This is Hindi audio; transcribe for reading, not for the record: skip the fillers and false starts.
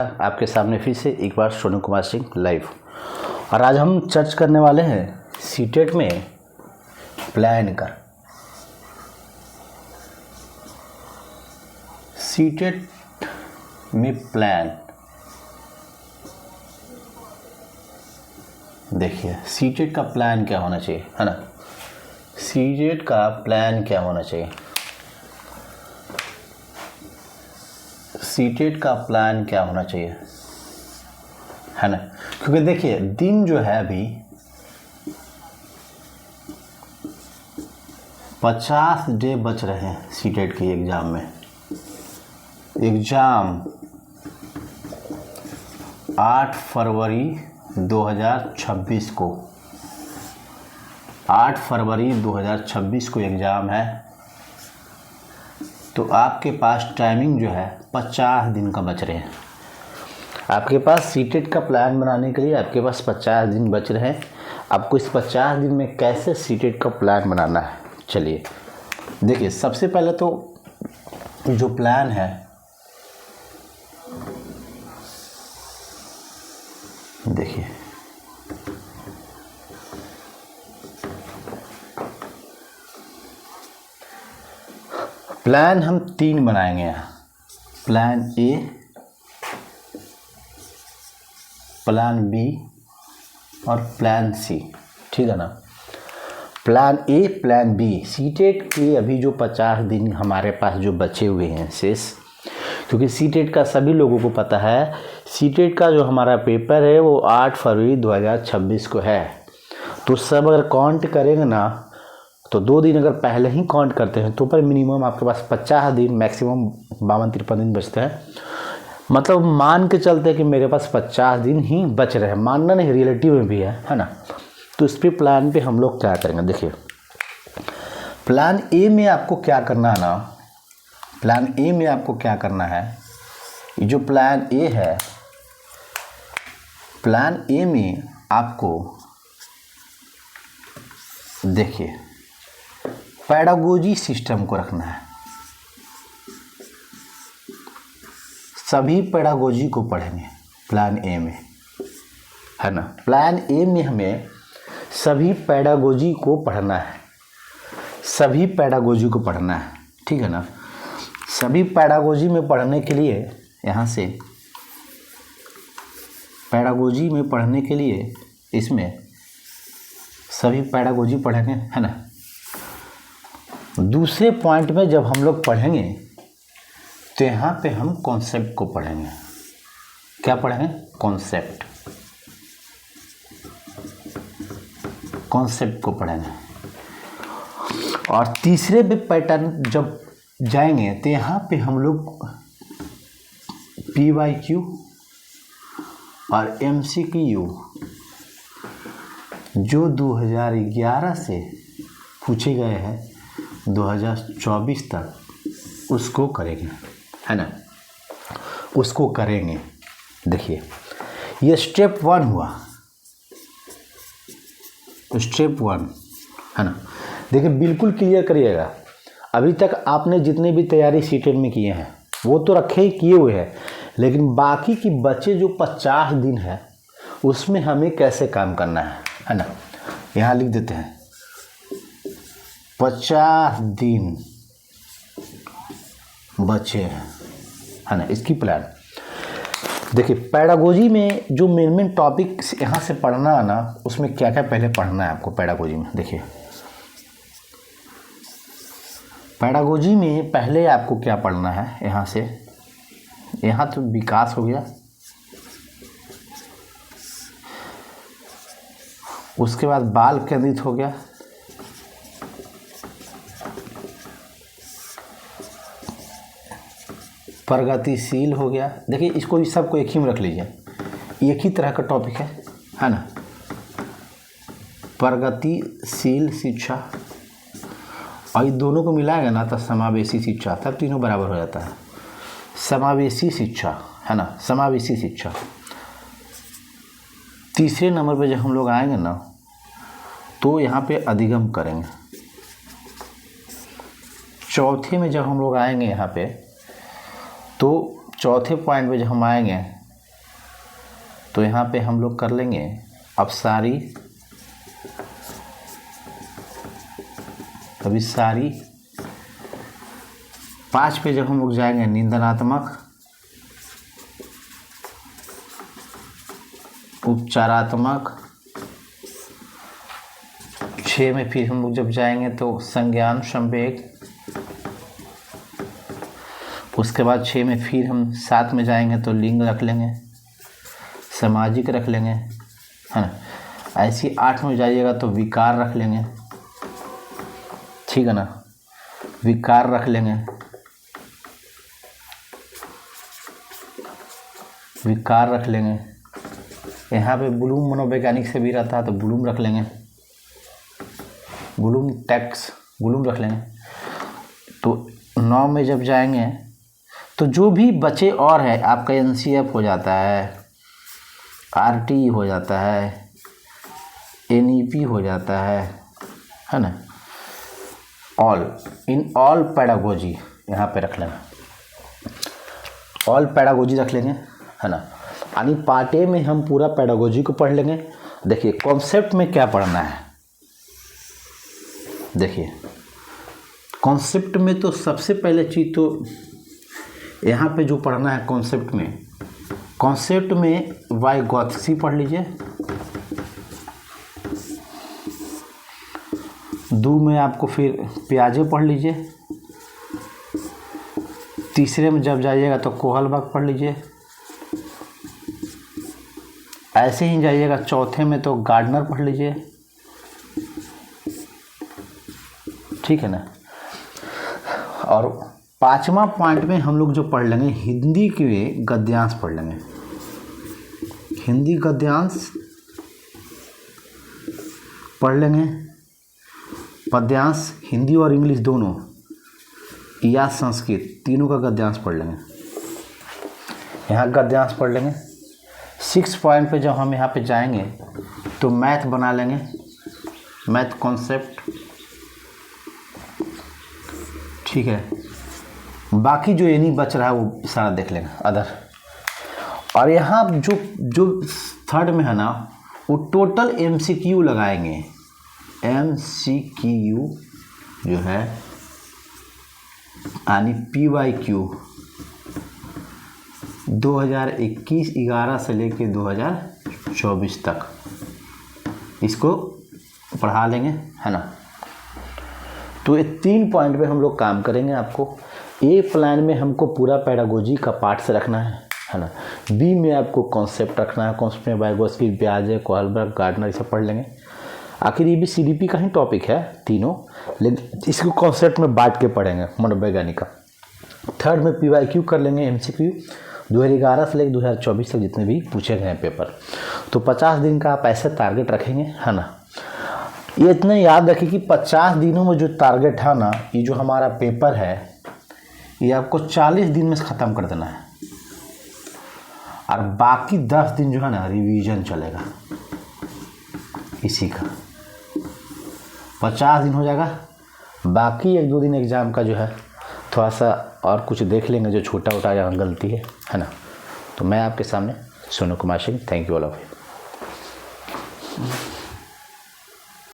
आपके सामने फिर से एक बार सोनू कुमार सिंह लाइव। और आज हम चर्च करने वाले हैं सीटेट में प्लान कर। सीटेट में प्लान देखिए, सीटेट का प्लान क्या होना चाहिए, है ना। सीटेट का प्लान क्या होना चाहिए, सीटेट का प्लान क्या होना चाहिए, है ना। क्योंकि देखिए दिन जो है अभी 50 डे बच रहे हैं सीटेट के एग्ज़ाम में। एग्ज़ाम 8 फरवरी 2026 को, 8 फरवरी 2026 को एग्ज़ाम है। तो आपके पास टाइमिंग जो है 50 दिन का बच रहे हैं। आपके पास सीटेट का प्लान बनाने के लिए आपके पास 50 दिन बच रहे हैं। आपको इस 50 दिन में कैसे सीटेट का प्लान बनाना है, चलिए देखिए। सबसे पहले तो जो प्लान है, देखिए प्लान हम 3 बनाएंगे यहाँ। प्लान ए, प्लान बी और प्लान सी, ठीक है ना। Plan A, plan B, CTET के अभी जो 50 दिन हमारे पास जो बचे हुए हैं शेष, क्योंकि सीटेट का सभी लोगों को पता है, सीटेट का जो हमारा पेपर है वो 8 फरवरी 2026 को है। तो सब अगर काउंट करेंगे ना, तो 2 दिन अगर पहले ही काउंट करते हैं तो पर मिनिमम आपके पास 50 दिन, मैक्सिमम 52-53 दिन बचते हैं। मतलब मान के चलते हैं कि मेरे पास 50 दिन ही बच रहे हैं, मानना नहीं, रिलेटिव में भी है ना। तो इस पे प्लान पे हम लोग क्या करेंगे, देखिए प्लान ए में आपको क्या करना है ना। प्लान ए में आपको क्या करना है, ये जो प्लान ए है, प्लान ए में आपको देखिए पेडागोजी सिस्टम को रखना है। सभी पेडागोजी को पढ़ेंगे प्लान ए में, है ना। प्लान ए में हमें सभी पेडागोजी को पढ़ना है, सभी पेडागोजी को पढ़ना है, ठीक है ना। सभी पेडागोजी में पढ़ने के लिए यहाँ से पेडागोजी में पढ़ने के लिए इसमें सभी पेडागोजी पढ़ेंगे, है ना। दूसरे पॉइंट में जब हम लोग पढ़ेंगे तो यहाँ पे हम कॉन्सेप्ट को पढ़ेंगे। क्या पढ़ेंगे, कॉन्सेप्ट, कॉन्सेप्ट को पढ़ेंगे। और तीसरे पे पैटर्न जब जाएंगे तो यहाँ पे हम लोग PYQ और MCQ जो 2011 से पूछे गए हैं 2024 तक, उसको करेंगे, है ना, उसको करेंगे। देखिए ये स्टेप 1 हुआ, स्टेप 1, है ना। देखिए बिल्कुल क्लियर करिएगा, अभी तक आपने जितने भी तैयारी सीटेट में किए हैं वो तो रखे ही किए हुए हैं, लेकिन बाकी की बचे जो 50 दिन है उसमें हमें कैसे काम करना है ना। यहाँ लिख देते हैं 50 दिन बचे हैं, है ना, इसकी प्लान। देखिए पेडागोजी में जो मेन टॉपिक यहाँ से पढ़ना है ना, उसमें क्या क्या पहले पढ़ना है आपको पेडागोजी में। देखिए पेडागोजी में पहले आपको क्या पढ़ना है, यहाँ से, यहाँ तो विकास हो गया, उसके बाद बाल केंद्रित हो गया, प्रगतिशील हो गया। देखिए इसको सबको एक ही में रख लीजिए, एक ही तरह का टॉपिक है ना। प्रगतिशील शिक्षा, और ये दोनों को मिलाएगा ना तो समावेशी शिक्षा, तब तीनों बराबर हो जाता है। समावेशी शिक्षा, है ना, समावेशी शिक्षा। तीसरे नंबर पे जब हम लोग आएंगे ना तो यहाँ पे अधिगम करेंगे। चौथे में जब हम लोग आएंगे यहाँ पे, तो चौथे पॉइंट पे जब हम आएंगे तो यहाँ पे हम लोग कर लेंगे अपसारी, अभिसारी। 5 पे जब हम लोग जाएंगे निंदनात्मक, उपचारात्मक। 6 में फिर हम लोग जब जाएंगे तो संज्ञान संवेग। उसके बाद 6 में फिर हम 7 में जाएंगे तो लिंग रख लेंगे, सामाजिक रख लेंगे, है ना। ऐसी 8 में जाइएगा तो विकार रख लेंगे, ठीक है ना, विकार रख लेंगे, विकार रख लेंगे। यहाँ पे ब्लूम मनोवैज्ञानिक से भी रहता है तो ब्लूम रख लेंगे, ब्लूम टैक्स, ब्लूम रख लेंगे। तो 9 में जब जाएंगे तो जो भी बचे और है आपका NCF हो जाता है, RT हो जाता है, NEP हो जाता है ना। ऑल, इन ऑल पैडागोजी यहाँ पे रख लेंगे, ऑल पैडागोजी रख लेंगे, है ना। यानी पार्ट ए में हम पूरा पैडागोजी को पढ़ लेंगे। देखिए कॉन्सेप्ट में क्या पढ़ना है, देखिए कॉन्सेप्ट में तो सबसे पहले चीज़ तो यहाँ पे जो पढ़ना है कॉन्सेप्ट में, कॉन्सेप्ट में वाइगॉत्स्की पढ़ लीजिए। 2 में आपको फिर पियाजे पढ़ लीजिए। 3 में जब जाइएगा तो कोहलबर्ग पढ़ लीजिए। ऐसे ही जाइएगा 4 में तो गार्डनर पढ़ लीजिए, ठीक है ना। और 5वां पॉइंट में हम लोग जो पढ़ लेंगे हिंदी के गद्यांश पढ़ लेंगे, हिंदी गद्यांश पढ़ लेंगे, पद्यांश हिंदी और इंग्लिश दोनों या संस्कृत तीनों का गद्यांश पढ़ लेंगे। यहाँ गद्यांश पढ़ लेंगे। 6 पॉइंट पे जब हम यहाँ पे जाएंगे तो मैथ बना लेंगे, मैथ कॉन्सेप्ट, ठीक है। बाकी जो नहीं बच रहा है वो सारा देख लेंगे अदर। और यहाँ जो 3rd में है ना वो टोटल MCQ लगाएंगे। MCQ जो है यानी PYQ 2021-11 से लेके 2024 तक इसको पढ़ा लेंगे, है ना। तो ये 3 पॉइंट पे हम लोग काम करेंगे। आपको ए प्लान में हमको पूरा पैडागोजी का पार्ट से रखना है ना। बी में आपको कॉन्सेप्ट रखना है, कॉन्सेप्ट में वाइगॉत्स्की, पियाजे, कोहलबर्ग, गार्डनर ये सब पढ़ लेंगे। आखिर ये भी CDP का ही टॉपिक है तीनों, लेकिन इसको कॉन्सेप्ट में बांट के पढ़ेंगे मनोवैज्ञानिक का। 3rd में PYQ कर लेंगे, MCQ 2011 से लेकर 2024 तक जितने भी पूछे गए हैं पेपर। तो 50 दिन का आप ऐसे टारगेट रखेंगे, है ना। ये इतना याद रखिए कि 50 दिनों में जो टारगेट है ना, ये जो हमारा पेपर है ये आपको 40 दिन में ख़त्म कर देना है। और बाकी 10 दिन जो है ना रिवीजन चलेगा इसी का। 50 दिन हो जाएगा, बाकी 1-2 दिन एग्ज़ाम का जो है थोड़ा सा और कुछ देख लेंगे जो छोटा मोटा यहाँ गलती है ना। तो मैं आपके सामने Sonu Kumar Singh, thank you all of you.